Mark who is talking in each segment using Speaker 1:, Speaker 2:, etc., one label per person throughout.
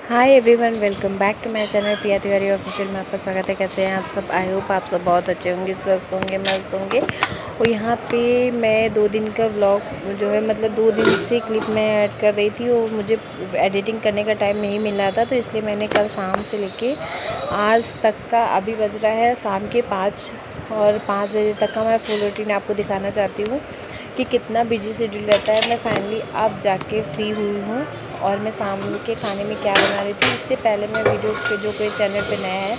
Speaker 1: Hi everyone, welcome back to my channel Priya Tiwari official में आपका स्वागत है। कैसे हैं आप सब? आई होप आप सब बहुत अच्छे होंगे, स्वस्थ होंगे, मस्त होंगे। और यहाँ पे मैं 2 दिन का व्लॉग जो है मतलब 2 दिन से क्लिप में ऐड कर रही थी और मुझे एडिटिंग करने का टाइम नहीं मिल रहा था, तो इसलिए मैंने कल शाम से लेके आज तक का, अभी बज रहा है शाम के 5 और 5 बजे तक का मैं फुल रूटीन आपको दिखाना चाहती हूँ कि कितना बिजी शेड्यूल रहता है। मैं फाइनली अब जाके फ्री हुई हूँ और मैं शाम के खाने में क्या बना रही थी। इससे पहले मैं वीडियो पे, जो कोई चैनल पे नया है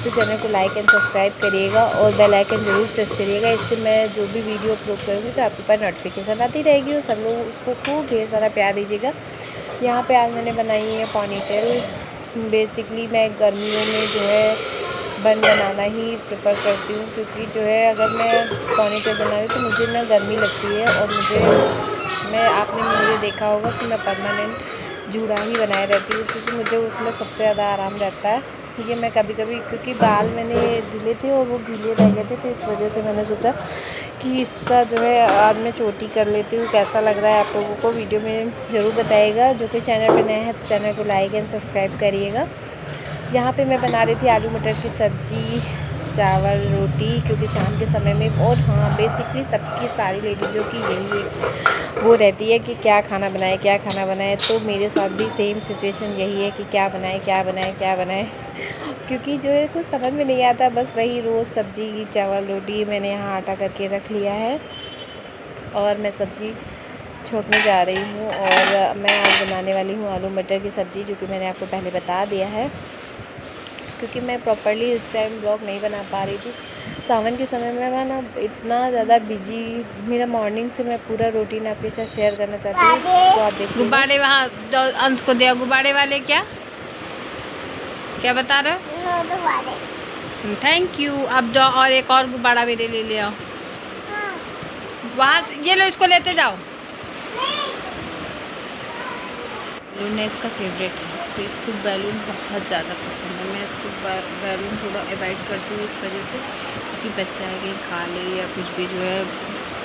Speaker 1: तो चैनल को लाइक एंड सब्सक्राइब करिएगा और बेल आइकन ज़रूर प्रेस करिएगा। इससे मैं जो भी वीडियो अपलोड करूँगी तो आपके पास नोटिफिकेशन आती रहेगी और सब लोग उसको खूब ढेर सारा प्यार दीजिएगा। यहाँ पे आज मैंने बनाई है पोनीटेल। बेसिकली मैं गर्मियों में जो है बन बनाना ही प्रेफर करती हूँ, क्योंकि जो है अगर मैं पोनीटेल बना रही तो मुझे ना गर्मी लगती है और आपने मुझे देखा होगा कि मैं परमानेंट जूड़ा ही बनाए रहती हूँ, क्योंकि मुझे उसमें सबसे ज़्यादा आराम रहता है। ये मैं कभी कभी, क्योंकि बाल मैंने धुले थे और वो गीले रह गए थे, तो इस वजह से मैंने सोचा कि इसका जो है आज मैं चोटी कर लेती हूँ। कैसा लग रहा है आप लोगों को वीडियो में ज़रूर बताइएगा। जो कोई चैनल पर नया है तो चैनल को लाइक एंड सब्सक्राइब करिएगा। यहाँ पे मैं बना रही थी आलू मटर की सब्ज़ी, चावल, रोटी, क्योंकि शाम के समय में। और हाँ, बेसिकली सबकी सारी लेडीज़ों की यही एक वो रहती है कि क्या खाना बनाए, क्या खाना बनाए। तो मेरे साथ भी सेम सिचुएशन यही है कि क्या बनाए, क्या बनाए, क्या बनाए, क्योंकि जो है कुछ समझ में नहीं आता। बस वही रोज़ सब्ज़ी, चावल, रोटी। मैंने यहाँ आटा करके रख लिया है और मैं सब्ज़ी छोंकने जा रही हूँ। और मैं आज बनाने वाली हूँ आलू मटर की सब्ज़ी, जो कि मैंने आपको पहले बता दिया है, क्योंकि मैं प्रॉपर्ली इस टाइम ब्लॉग नहीं बना पा रही थी। सावन के समय में मैं ना इतना ज़्यादा बिजी, मेरा मॉर्निंग से मैं पूरा रूटीन आपके साथ शेयर करना चाहती हूँ, तो आप देखिए।
Speaker 2: गुब्बारे वहाँ अंश को दिया। गुब्बारे वाले क्या क्या बता रहे हो? Thank you. अब जाओ और एक और गुब्बारा मेरे ले ले आओ। वहाँ ये लो, इसको लेते जाओ। बैलून इसका फेवरेट है, तो इसको बैलून बहुत ज़्यादा पसंद है। मैं इसको बैलून थोड़ा अवॉइड करती हूँ इस वजह से, क्योंकि बच्चा है कहीं खा ले या कुछ भी, जो है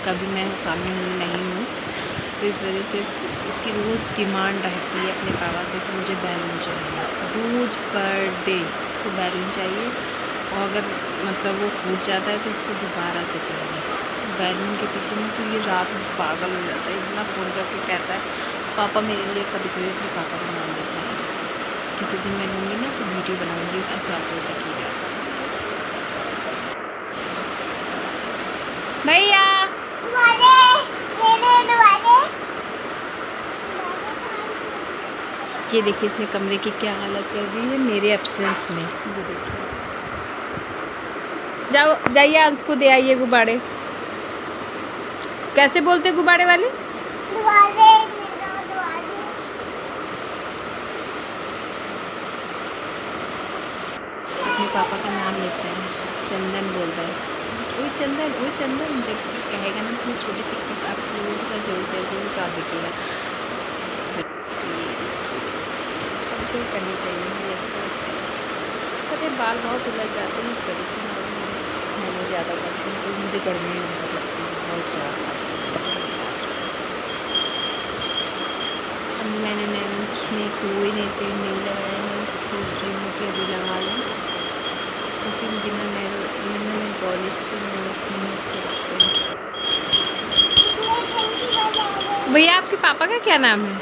Speaker 2: कभी मैं सामने हुई नहीं हूँ, तो इस वजह से इसकी रोज़ डिमांड रहती है अपने पापा से कि मुझे बैलून चाहिए। रोज़ पर डे इसको बैलून चाहिए, और अगर मतलब वो फूट जाता है तो उसको दोबारा से चाहिए। बैलून के पीछे में तो ये रात में पागल हो जाता है, इतना फ़ोन करके कहता है पापा मेरे लिए। कभी कभी अपने पापा का नाम लेता है। किसी दिन मैं लूँगी ना तो वीडियो बनाऊँगी, अब तो आप लोग देखिएगा। भैया ये देखिए इसने कमरे की क्या हालत कर दी है मेरे एब्सेंस में। ये देखिए, जाओ जाइए उसको दे आइए गुब्बारे। कैसे बोलते गुब्बारे वाले? अपने पापा का नाम लेता है, चंदन बोलता है। ओए चंदन, ओए चंदन। जब कहेगा ना तो छोटे से क्लिप आप लोगों के साथ जरूर शेयर करूँगी, तो आप देखिएगा। सबको करनी चाहिए, मुझे अच्छा लगता है। पता है बाल बहुत उलझ जाते हैं, इस वजह से मैंने ज़्यादा करती हूँ, तो मुझे गर्मी में बहुत लगती है, बहुत ज़्यादा। अब मैंने नेल्स में कोई नेल पेंट नहीं लगाया है, सोच रही हूँ कि अभी लगा लूँ, क्योंकि बिना नेल पॉलिश के नेल्स नहीं अच्छे लगते। भैया आपके पापा का क्या नाम है?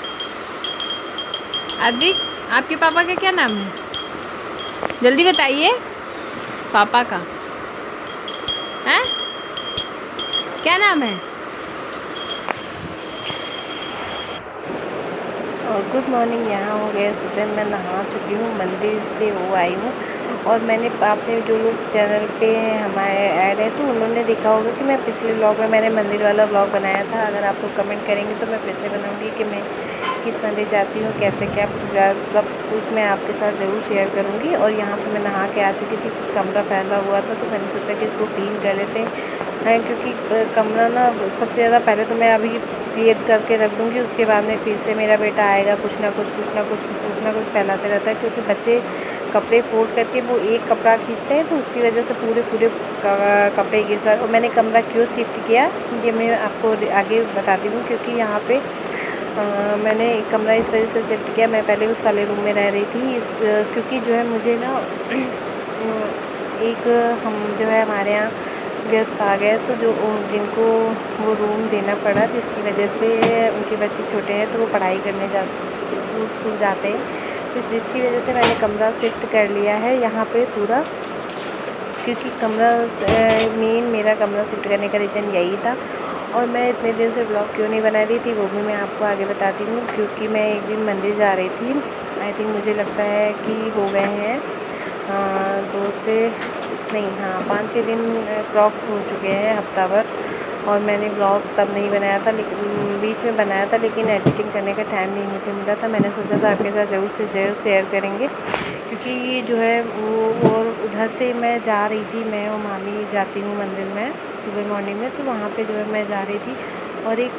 Speaker 2: आदिक, आपके पापा का क्या नाम है? जल्दी बताइए। पापा का है क्या नाम है?
Speaker 1: और गुड मॉर्निंग। यहाँ हो गया सुबह, मैं नहा चुकी हूँ, मंदिर से वो आई हूँ। और मैंने, आपने जो लोग चैनल पे हमारे ऐड है तो उन्होंने देखा होगा कि मैं पिछले व्लॉग में मैंने मंदिर वाला व्लॉग बनाया था। अगर आप लोग कमेंट करेंगे तो मैं फिर से बनाऊँगी कि मैं किस मंदिर जाती हूँ, कैसे क्या पूजा, सब कुछ मैं आपके साथ ज़रूर शेयर करूँगी। और यहाँ पे मैं नहा के आ चुकी थी, कमरा फैला हुआ था, तो मैंने सोचा कि इसको क्लीन कर लेते हैं, क्योंकि कमरा ना सबसे ज़्यादा पहले तो मैं अभी क्लियर करके रख दूँगी, उसके बाद में फिर से मेरा बेटा आएगा, कुछ ना कुछ फैलाते रहता है, क्योंकि बच्चे कपड़े फोल्ड करके वो एक कपड़ा खींचते हैं, तो उसकी वजह से पूरे कपड़े गिर जाते। और मैंने कमरा क्यों शिफ्ट किया ये मैं आपको आगे बताती हूँ, क्योंकि यहाँ पे मैंने एक कमरा इस वजह से शिफ्ट किया, मैं पहले उस वाले रूम में रह रही थी क्योंकि जो है मुझे ना एक हम जो है हमारे यहाँ गेस्ट आ गए, तो जो जिनको वो रूम देना पड़ा, जिसकी वजह से उनके बच्चे छोटे हैं तो वो पढ़ाई करने स्कूल जाते हैं, तो जिसकी वजह से मैंने कमरा शिफ्ट कर लिया है यहाँ पे पूरा। क्योंकि कमरा मेन मेरा कमरा शिफ्ट करने का रीज़न यही था। और मैं इतने दिन से ब्लॉग क्यों नहीं बना रही थी वो भी मैं आपको आगे बताती हूँ। क्योंकि मैं एक दिन मंदिर जा रही थी, आई थिंक मुझे लगता है कि हो गए हैं 2 से नहीं, हाँ 5-6 दिन अप्रॉक्स हो चुके हैं, हफ्ता भर। और मैंने ब्लॉग तब नहीं बनाया था, लेकिन बीच में बनाया था, लेकिन एडिटिंग करने का टाइम नहीं मुझे मिला था। मैंने सोचा था आपके साथ ज़रूर से ज़रूर शेयर करेंगे, क्योंकि ये जो है वो और उधर से मैं जा रही थी, मैं और मामी जाती हूँ मंदिर में सुबह मॉर्निंग में, तो वहाँ पे जो है मैं जा रही थी। और एक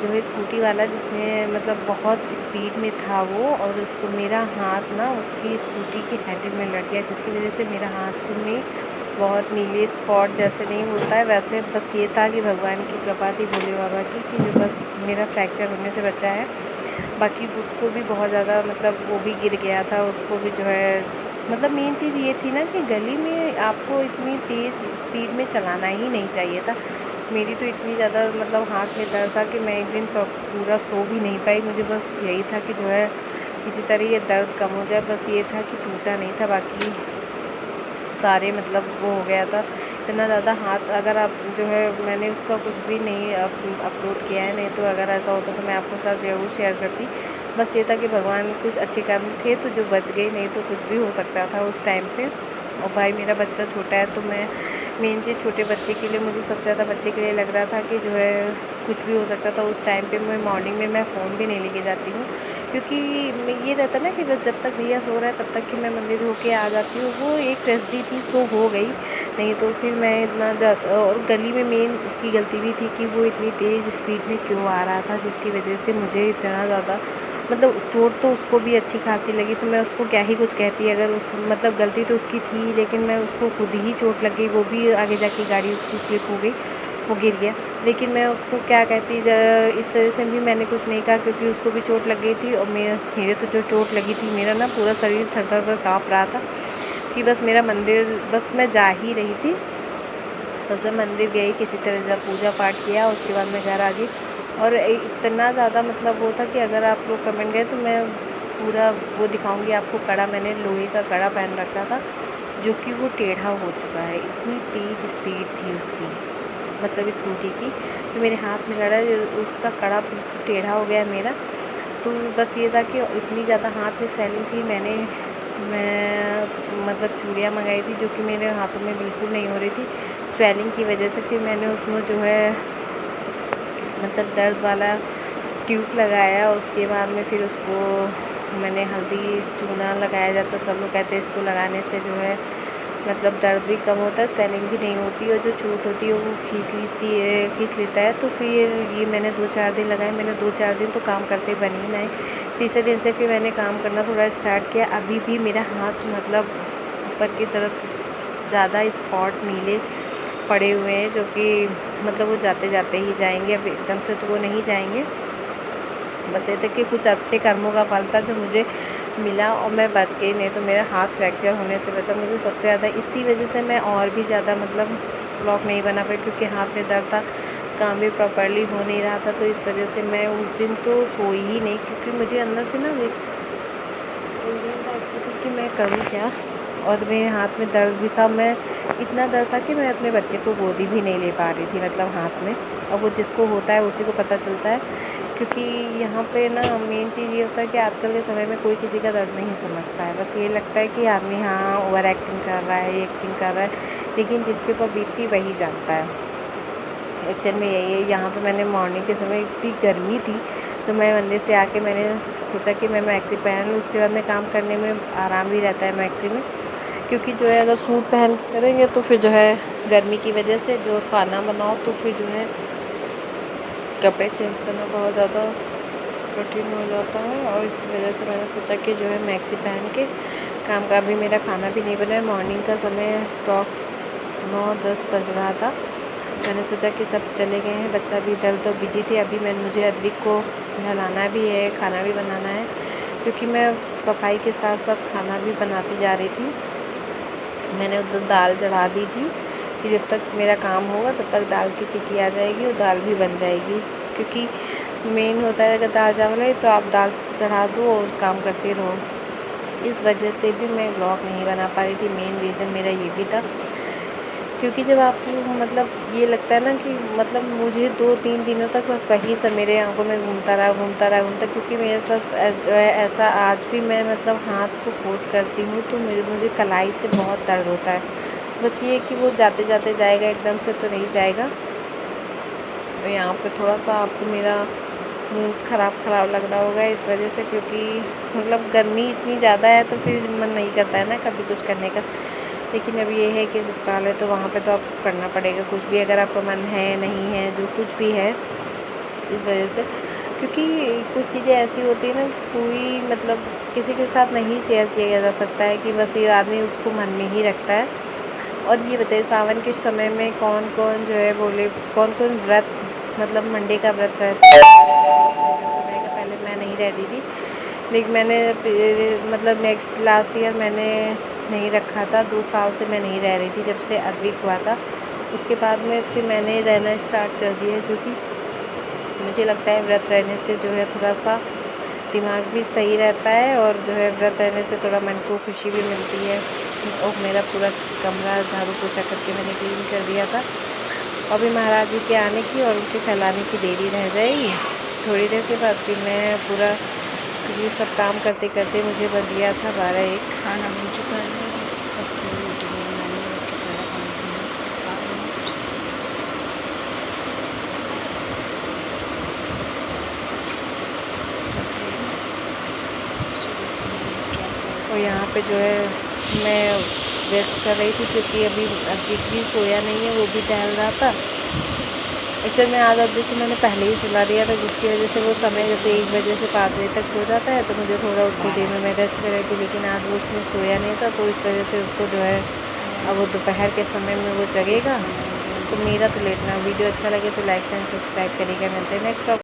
Speaker 1: जो है स्कूटी वाला, जिसने मतलब बहुत स्पीड में था वो, और उसको मेरा हाथ ना उसकी स्कूटी की हैंडल में लग गया, जिसकी वजह से मेरा हाथ में बहुत नीले स्पॉट जैसे नहीं होता है वैसे, बस ये था कि भगवान की कृपा थी, भोले बाबा की, कि जो बस मेरा फ्रैक्चर होने से बचा है। बाकी उसको भी बहुत ज़्यादा मतलब वो भी गिर गया था, उसको भी जो है मतलब मेन चीज़ ये थी ना कि गली में आपको इतनी तेज़ स्पीड में चलाना ही नहीं चाहिए था। मेरी तो इतनी ज़्यादा मतलब हाथ में दर्द था कि मैं एक दिन पूरा सो भी नहीं पाई। मुझे बस यही था कि जो है किसी तरह ये दर्द कम हो जाए, बस ये था कि टूटा नहीं था, बाकी सारे मतलब वो हो गया था इतना ज़्यादा हाथ। अगर आप जो है मैंने उसका कुछ भी नहीं अपलोड किया है, नहीं तो अगर ऐसा होता तो मैं आपके साथ ज़रूर शेयर करती। बस ये था कि भगवान कुछ अच्छे कर्म थे तो जो बच गई, नहीं तो कुछ भी हो सकता था उस टाइम पे। और भाई मेरा बच्चा छोटा है, तो मैं मेन चीज़ छोटे बच्चे के लिए, मुझे सबसे ज़्यादा बच्चे के लिए लग रहा था कि जो है कुछ भी हो सकता था उस टाइम पे। मैं मॉर्निंग में मैं फ़ोन भी नहीं लेके जाती हूँ, क्योंकि ये रहता ना कि बस जब तक भैया सो रहा है तब तक कि मैं मंदिर होके आ जाती हूँ। वो एक ट्रेजेडी थी, सो हो गई, नहीं तो फिर मैं इतना और गली में मेन उसकी गलती भी थी कि वो इतनी तेज़ स्पीड में क्यों आ रहा था, जिसकी वजह से मुझे इतना ज़्यादा मतलब चोट तो उसको भी अच्छी खासी लगी। तो मैं उसको क्या ही कुछ कहती, अगर उस मतलब गलती तो उसकी थी, लेकिन मैं उसको खुद ही चोट लग गई, वो भी आगे जाके गाड़ी उसकी स्लिप हो गई, वो गिर गया। लेकिन मैं उसको क्या कहती, इस वजह से भी मैंने कुछ नहीं कहा, क्योंकि उसको भी चोट लग गई थी। और मेरे तो जो चोट लगी थी, मेरा ना पूरा शरीर थर थर थर काँप रहा था कि बस मेरा मंदिर, बस मैं जा ही रही थी, बस मैं मंदिर गई, किसी तरह से पूजा पाठ किया, उसके बाद मैं घर आ गई। और इतना ज़्यादा मतलब वो था कि अगर आप लोग कमेंट गए तो मैं पूरा वो दिखाऊंगी आपको। कड़ा मैंने लोहे का कड़ा पहन रखा था, जो कि वो टेढ़ा हो चुका है, इतनी तेज़ स्पीड थी उसकी, मतलब स्कूटी की, तो मेरे हाथ में लड़ा, उसका कड़ा बिल्कुल टेढ़ा हो गया मेरा। तो बस ये था कि इतनी ज़्यादा हाथ में स्वेलिंग थी, मैं मतलब चूड़ियाँ मंगाई थी, जो कि मेरे हाथों में बिल्कुल नहीं हो रही थी स्वेलिंग की वजह से। फिर मैंने उसमें जो है मतलब दर्द वाला ट्यूब लगाया, उसके बाद में फिर उसको मैंने हल्दी चूना लगाया जाता, सब लोग कहते हैं इसको लगाने से जो है मतलब दर्द भी कम होता है, स्वेलिंग भी नहीं होती, और जो चोट होती है वो खींच लेता है। तो फिर ये मैंने 2-4 दिन लगाए, मैंने 2-4 दिन तो काम करते बनी नहीं। तीसरे दिन से फिर मैंने काम करना थोड़ा स्टार्ट किया। अभी भी मेरा हाथ मतलब ऊपर की तरफ ज़्यादा स्पॉट नीले पड़े हुए हैं, जो कि मतलब वो जाते जाते ही जाएंगे, अब एकदम से तो वो नहीं जाएंगे। बस ये था कि कुछ अच्छे कर्मों का फल था जो मुझे मिला और मैं बच गई, नहीं तो मेरा हाथ फ्रैक्चर होने से बचा। मुझे सबसे ज़्यादा इसी वजह से मैं और भी ज़्यादा मतलब ब्लॉग नहीं बना पाई, क्योंकि हाथ में दर्द था, काम भी प्रॉपर्ली हो नहीं रहा था। तो इस वजह से मैं उस दिन तो सोई ही नहीं, क्योंकि मुझे अंदर से ना कि मैं करूँ क्या। और मेरे हाथ में दर्द भी था, मैं इतना दर्द था कि मैं अपने बच्चे को गोदी भी नहीं ले पा रही थी, मतलब हाथ में। और वो जिसको होता है उसी को पता चलता है, क्योंकि यहाँ पे ना मेन चीज़ ये होता है कि आजकल के समय में कोई किसी का दर्द नहीं समझता है। बस ये लगता है कि आदमी हाँ ओवर एक्टिंग कर रहा है, एक्टिंग कर रहा है, लेकिन जिसके ऊपर बीतती वही जानता है। एक्चुअल में यही है। यहाँ पे मैंने मॉर्निंग के समय इतनी गर्मी थी, तो मैं मंदिर से आके मैंने सोचा कि मैं मैक्सी पहन लूँ, उसके बाद में काम करने में आराम भी रहता है मैक्सी में। क्योंकि जो है अगर सूट पहन करेंगे तो फिर जो है गर्मी की वजह से जो खाना बनाओ तो फिर जो है कपड़े चेंज करना बहुत ज़्यादा कठिन हो जाता है। और इस वजह से मैंने सोचा कि जो है मैक्सी पहन के काम का, अभी मेरा खाना भी नहीं बना है, मॉर्निंग का समय अप्रॉक्स 9-10 बज रहा था। मैंने सोचा कि सब चले गए हैं, बच्चा भी इधर तो बिजी थी। अभी मुझे अद्विक को नहलाना भी है, खाना भी बनाना है, क्योंकि मैं सफाई के साथ साथ खाना भी बनाती जा रही थी। मैंने उधर दाल चढ़ा दी थी कि जब तक मेरा काम होगा तब तक दाल की सीटी आ जाएगी और दाल भी बन जाएगी, क्योंकि मेन होता है अगर दाल चावल है तो आप दाल चढ़ा दो और काम करते रहो। इस वजह से भी मैं व्लॉग नहीं बना पा रही थी। मेन रीज़न मेरा ये भी था, क्योंकि जब आपको मतलब ये लगता है ना कि मतलब मुझे 2-3 दिनों तक बस वही सब मेरे आंखों में घूमता, क्योंकि मेरे साथ जो है ऐसा आज भी मैं मतलब हाथ को फोल्ड करती हूँ तो मुझे कलाई से बहुत दर्द होता है। बस ये कि वो जाते जाते जाएगा, एकदम से तो नहीं जाएगा। और यहाँ पे थोड़ा सा आपको मेरा मुँह ख़राब लग रहा होगा इस वजह से, क्योंकि मतलब गर्मी इतनी ज़्यादा है तो फिर मन नहीं करता है ना कभी कुछ करने का। लेकिन अब ये है कि ससुराल है तो वहाँ पे तो आपको करना पड़ेगा, कुछ भी अगर आपका मन है नहीं है जो कुछ भी है, इस वजह से। क्योंकि कुछ चीज़ें ऐसी होती है ना, कोई मतलब किसी के साथ नहीं शेयर किया जा सकता है, कि बस ये आदमी उसको मन में ही रखता है। और ये बताइए सावन के समय में कौन कौन जो है बोले कौन कौन व्रत मतलब मंडे का व्रत रहता है। पहले मैं नहीं रहती थी, लेकिन मैंने मतलब लास्ट ईयर मैंने नहीं रखा था। 2 साल से मैं नहीं रह रही थी जब से अद्विक हुआ था। उसके बाद में फिर मैंने रहना स्टार्ट कर दिया, क्योंकि मुझे लगता है व्रत रहने से जो है थोड़ा सा दिमाग भी सही रहता है, और जो है व्रत रहने से थोड़ा मन को खुशी भी मिलती है। और मेरा पूरा कमरा झाड़ू पोछा करके मैंने क्लीन कर दिया था। अभी महाराज जी के आने की और उनके फैलाने की देरी रह जाएगी। थोड़ी देर के बाद फिर मैं पूरा ये सब काम करते करते मुझे बज गया था 12-1।
Speaker 2: खाना बन चुका है, बस रोटी बनानी है, बाकी सारा काम
Speaker 1: और यहाँ पे जो है मैं रेस्ट कर रही थी, क्योंकि अभी अद्विक भी सोया नहीं है, वो भी टहल रहा था। एक्चुअल में आज अद्विक को मैंने पहले ही सुला दिया था, जिसकी वजह से वो समय जैसे 1 बजे से 5 बजे तक सो जाता है, तो मुझे थोड़ा उतनी देर में मैं रेस्ट कर रही थी। लेकिन आज वो उसमें सोया नहीं था, तो इस वजह से उसको जो है अब वो दोपहर के समय में वो जगेगा। तो मेरा तो लेटना। वीडियो अच्छा लगे तो लाइक एंड सब्सक्राइब करिएगा। मिलते हैं नेक्स्ट।